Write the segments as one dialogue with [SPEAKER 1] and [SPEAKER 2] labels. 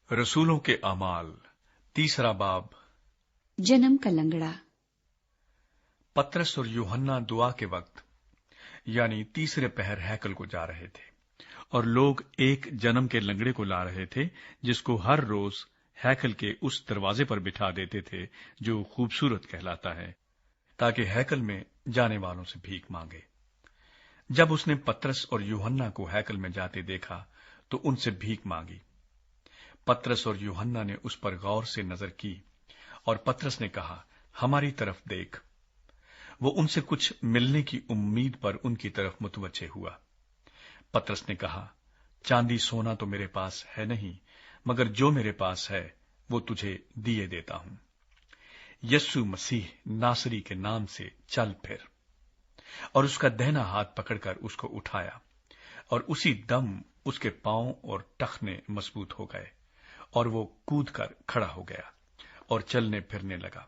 [SPEAKER 1] रसूलों के अमाल, तीसरा बाब।
[SPEAKER 2] जन्म का लंगड़ा।
[SPEAKER 1] पतरस और यूहन्ना दुआ के वक्त यानी तीसरे पहर हैकल को जा रहे थे और लोग एक जन्म के लंगड़े को ला रहे थे, जिसको हर रोज हैकल के उस दरवाजे पर बिठा देते थे जो खूबसूरत कहलाता है, ताकि हैकल में जाने वालों से भीख मांगे। जब उसने पतरस और यूहन्ना को हैकल में जाते देखा तो उनसे भीख मांगी। पतरस और यूहन्ना ने उस पर गौर से नजर की और पतरस ने कहा, हमारी तरफ देख। वो उनसे कुछ मिलने की उम्मीद पर उनकी तरफ मुतवज्जे हुआ। पतरस ने कहा, चांदी सोना तो मेरे पास है नहीं, मगर जो मेरे पास है वो तुझे दिए देता हूं। यीशु मसीह नासरी के नाम से चल फिर। और उसका दाहिना हाथ पकड़कर उसको उठाया और उसी दम उसके पांव और टखने मजबूत हो गए और वो कूद कर खड़ा हो गया और चलने फिरने लगा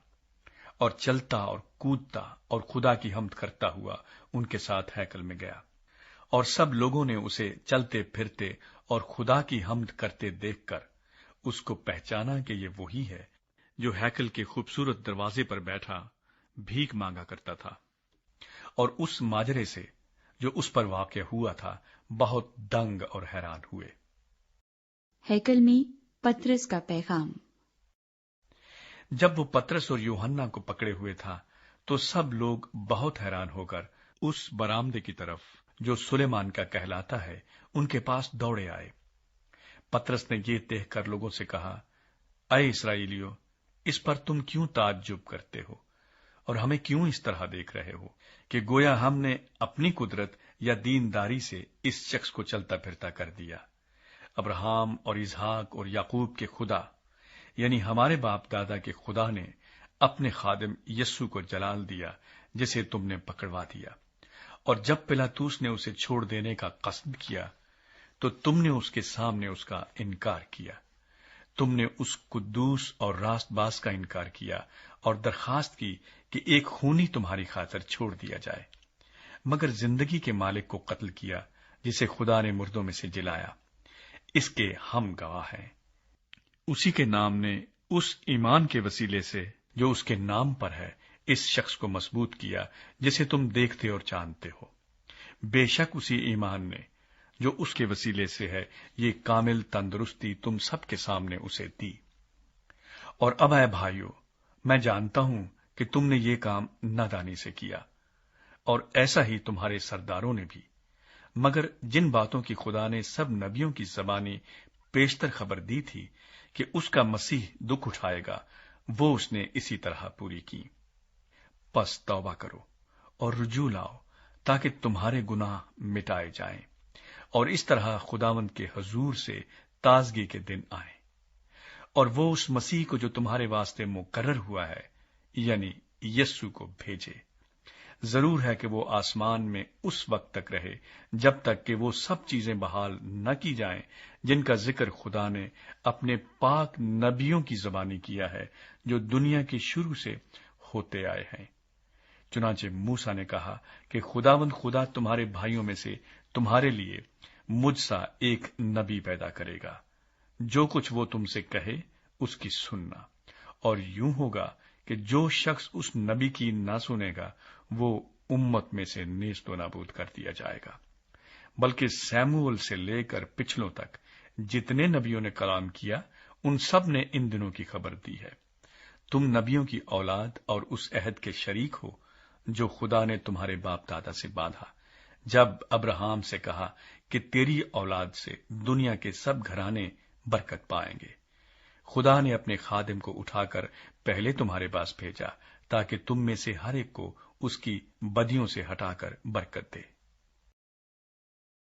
[SPEAKER 1] और चलता और कूदता और खुदा की हम्द करता हुआ उनके साथ हैकल में गया। और सब लोगों ने उसे चलते फिरते और खुदा की हम्द करते देखकर उसको पहचाना कि ये वही है जो हैकल के खूबसूरत दरवाजे पर बैठा भीख मांगा करता था। और उस माजरे से जो उस पर वाक़या हुआ था बहुत दंग और हैरान हुए।
[SPEAKER 2] हैकल में पतरस का पैगाम।
[SPEAKER 1] जब वो पतरस और यूहन्ना को पकड़े हुए था तो सब लोग बहुत हैरान होकर उस बरामदे की तरफ जो सुलेमान का कहलाता है उनके पास दौड़े आए। पतरस ने ये देखकर लोगों से कहा, अय इस्राएलियों, इस पर तुम क्यों ताज्जुब करते हो और हमें क्यों इस तरह देख रहे हो कि गोया हमने अपनी कुदरत या दीनदारी से इस शख्स को चलता फिरता कर दिया। अब्राहम और इसहाक और याकूब के खुदा यानी हमारे बाप दादा के खुदा ने अपने खादिम यस्सु को जलाल दिया, जिसे तुमने पकड़वा दिया। और जब पिलातूस ने उसे छोड़ देने का कसद किया तो तुमने उसके सामने उसका इनकार किया। तुमने उस कुद्दूस और रास्तबाज का इनकार किया और दरखास्त की कि एक खूनी तुम्हारी खातिर छोड़ दिया जाए, मगर जिंदगी के मालिक को कत्ल किया जिसे खुदा ने मुर्दों में से जिलाया। इसके हम गवाह हैं। उसी के नाम ने उस ईमान के वसीले से जो उसके नाम पर है इस शख्स को मजबूत किया जिसे तुम देखते और जानते हो। बेशक उसी ईमान ने जो उसके वसीले से है ये कामिल तंदुरुस्ती तुम सबके सामने उसे दी। और अब ऐ भाइयों, मैं जानता हूं कि तुमने ये काम नादानी से किया और ऐसा ही तुम्हारे सरदारों ने भी, मगर जिन बातों की खुदा ने सब नबियों की ज़बानी पेशतर खबर दी थी कि उसका मसीह दुख उठाएगा, वो उसने इसी तरह पूरी की। बस तौबा करो और रुजू लाओ ताकि तुम्हारे गुनाह मिटाए जाएं और इस तरह खुदावंद के हजूर से ताजगी के दिन आए। और वो उस मसीह को जो तुम्हारे वास्ते मुकर्रर हुआ है यानी यस्सु को भेजे। जरूर है कि वो आसमान में उस वक्त तक रहे जब तक कि वो सब चीजें बहाल न की जाएं जिनका जिक्र खुदा ने अपने पाक नबियों की ज़बानी किया है जो दुनिया के शुरू से होते आए हैं। चुनांचे मूसा ने कहा कि खुदावंद खुदा तुम्हारे भाइयों में से तुम्हारे लिए मुझसा एक नबी पैदा करेगा, जो कुछ वो तुमसे कहे उसकी सुनना। और यूं होगा कि जो शख्स उस नबी की ना सुनेगा वो उम्मत में से नेस्तो नाबूद कर दिया जाएगा। बल्कि सैमुअल से लेकर पिछलों तक जितने नबियों ने कलाम किया उन सब ने इन दिनों की खबर दी है। तुम नबियों की औलाद और उस अहद के शरीक हो जो खुदा ने तुम्हारे बाप दादा से बांधा, जब अब्राहम से कहा कि तेरी औलाद से दुनिया के सब घराने बरकत पाएंगे। खुदा ने अपने खादिम को उठाकर पहले तुम्हारे पास भेजा ताकि तुम में से हर एक को उसकी बदियों से हटाकर बरकत दे।